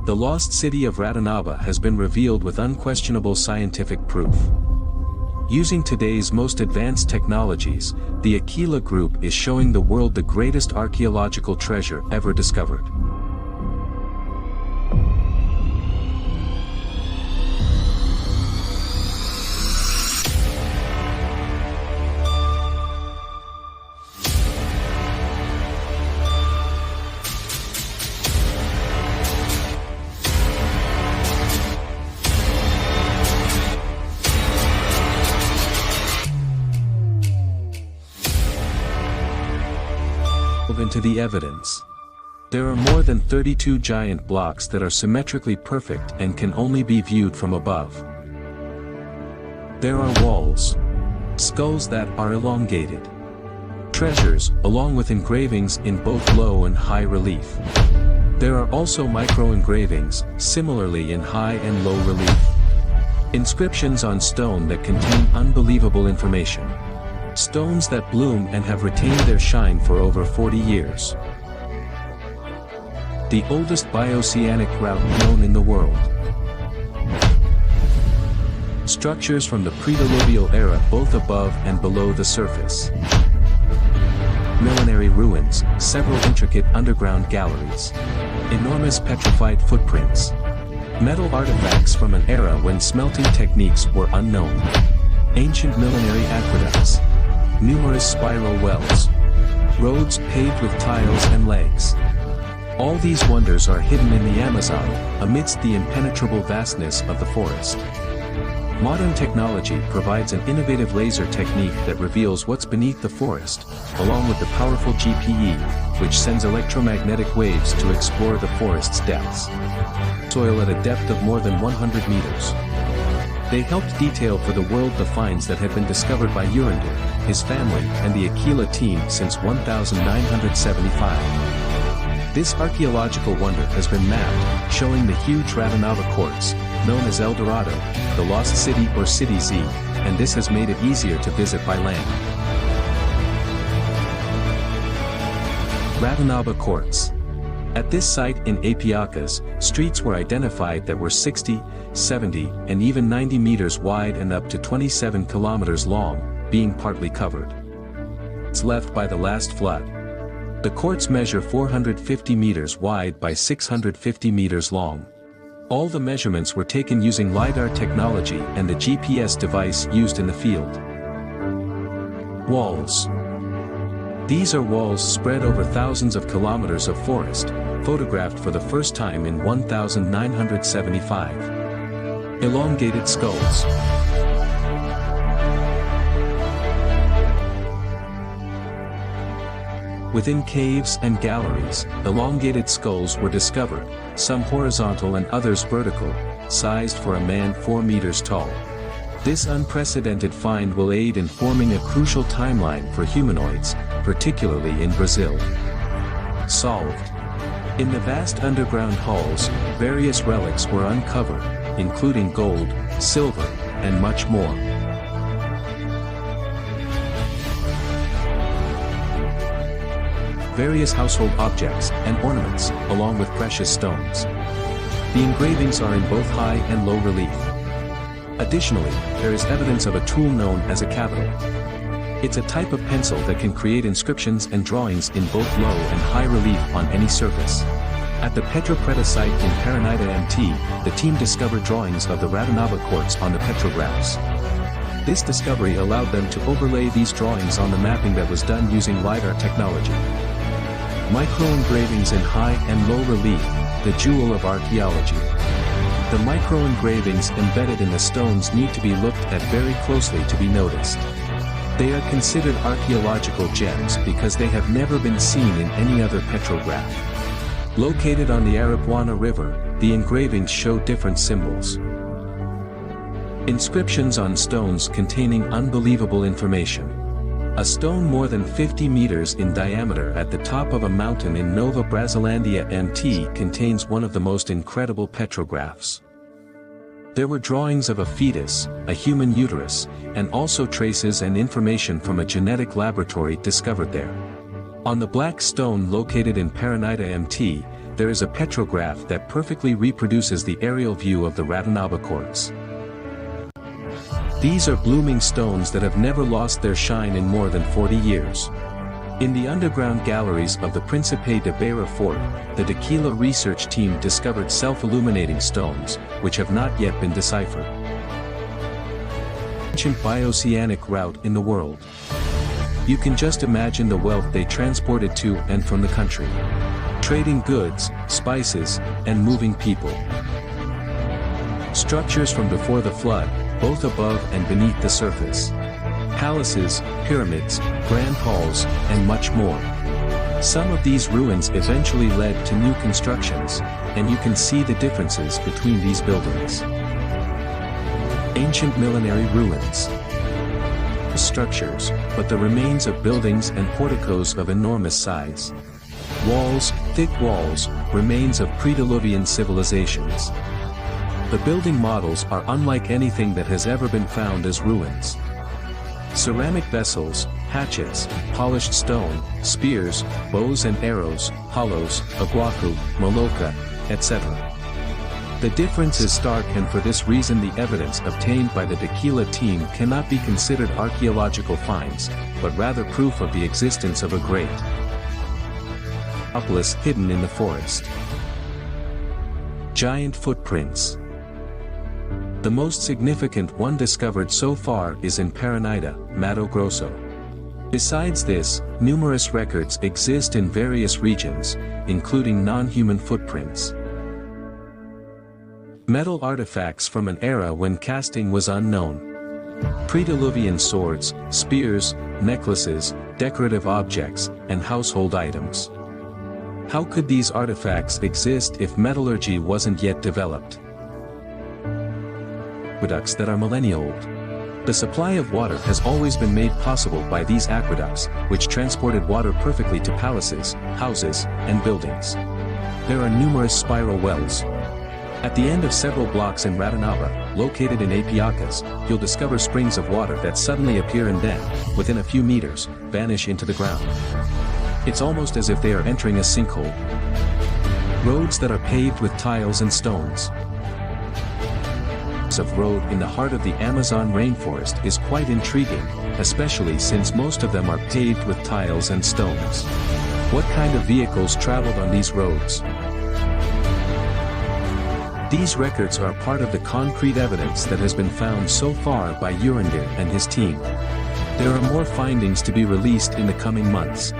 The lost city of Ratanaba has been revealed with unquestionable scientific proof. Using today's most advanced technologies, the Dakila Group is showing the world the greatest archaeological treasure ever discovered. Into the evidence. There are more than 32 giant blocks that are symmetrically perfect and can only be viewed from above. There are walls, skulls that are elongated, treasures, along with engravings in both low and high relief. There are also micro-engravings, similarly in high and low relief. Inscriptions on stone that contain unbelievable information. Stones that bloom and have retained their shine for over 40 years. The oldest bioceanic route known in the world. Structures from the pre-diluvial era both above and below the surface. Millenary ruins, several intricate underground galleries. Enormous petrified footprints. Metal artifacts from an era when smelting techniques were unknown. Ancient millenary aqueducts. Numerous spiral wells. Roads paved with tiles and legs. All these wonders are hidden in the Amazon, amidst the impenetrable vastness of the forest. Modern technology provides an innovative laser technique that reveals what's beneath the forest, along with the powerful GPE, which sends electromagnetic waves to explore the forest's depths. Soil at a depth of more than 100 meters. They helped detail for the world the finds that had been discovered by Urandir, his family, and the Dakila team since 1975. This archaeological wonder has been mapped, showing the huge Ratanaba quartz, known as El Dorado, the Lost City or City Z, and this has made it easier to visit by land. Ratanaba quartz. At this site in Apiacas, streets were identified that were 60, 70, and even 90 meters wide and up to 27 kilometers long, being partly covered. It's left by the last flood. The quartz measure 450 meters wide by 650 meters long. All the measurements were taken using LiDAR technology and the GPS device used in the field. Walls. These are walls spread over thousands of kilometers of forest, photographed for the first time in 1975. Elongated skulls. Within caves and galleries, elongated skulls were discovered, some horizontal and others vertical, sized for a man 4 meters tall. This unprecedented find will aid in forming a crucial timeline for humanoids, particularly in Brazil. Solved. In the vast underground halls, various relics were uncovered, including gold, silver, and much more. Various household objects and ornaments, along with precious stones. The engravings are in both high and low relief. Additionally, there is evidence of a tool known as a capital. It's a type of pencil that can create inscriptions and drawings in both low and high relief on any surface. At the Petropreta site in Paraná MT, the team discovered drawings of the Ratanaba quartz on the petroglyphs. This discovery allowed them to overlay these drawings on the mapping that was done using LiDAR technology. Micro-engravings in high and low relief, the jewel of archaeology. The micro-engravings embedded in the stones need to be looked at very closely to be noticed. They are considered archaeological gems because they have never been seen in any other petrograph. Located on the Arapuana River, the engravings show different symbols. Inscriptions on stones containing unbelievable information. A stone more than 50 meters in diameter at the top of a mountain in Nova Brasilândia MT contains one of the most incredible petrographs. There were drawings of a fetus, a human uterus, and also traces and information from a genetic laboratory discovered there. On the black stone located in Paraná MT, there is a petroglyph that perfectly reproduces the aerial view of the Ratanaba quartz. These are blooming stones that have never lost their shine in more than 40 years. In the underground galleries of the Príncipe de Beira fort, the Dakila research team discovered self-illuminating stones, which have not yet been deciphered. Ancient bioceanic route in the world. You can just imagine the wealth they transported to and from the country. Trading goods, spices, and moving people. Structures from before the flood, both above and beneath the surface. Palaces, pyramids, grand halls, and much more. Some of these ruins eventually led to new constructions, and you can see the differences between these buildings. Ancient millenary ruins. Structures, but the remains of buildings and porticos of enormous size. Walls, thick walls, remains of pre-Diluvian civilizations. The building models are unlike anything that has ever been found as ruins. Ceramic vessels, hatchets, polished stone, spears, bows and arrows, hollows, aguacu, maloca, etc. The difference is stark, and for this reason the evidence obtained by the Dakila team cannot be considered archaeological finds, but rather proof of the existence of a great metropolis hidden in the forest. Giant footprints. The most significant one discovered so far is in Paranida, Mato Grosso. Besides this, numerous records exist in various regions, including non-human footprints. Metal artifacts from an era when casting was unknown. Pre-Diluvian swords, spears, necklaces, decorative objects, and household items. How could these artifacts exist if metallurgy wasn't yet developed? Aqueducts that are millennia old. The supply of water has always been made possible by these aqueducts, which transported water perfectly to palaces, houses, and buildings. There are numerous spiral wells. At the end of several blocks in Ratanaba, located in Apiacas, you'll discover springs of water that suddenly appear and then, within a few meters, vanish into the ground. It's almost as if they are entering a sinkhole. Roads that are paved with tiles and stones. Of road in the heart of the Amazon rainforest is quite intriguing, especially since most of them are paved with tiles and stones. What kind of vehicles traveled on these roads? These records are part of the concrete evidence that has been found so far by Urandir and his team. There are more findings to be released in the coming months.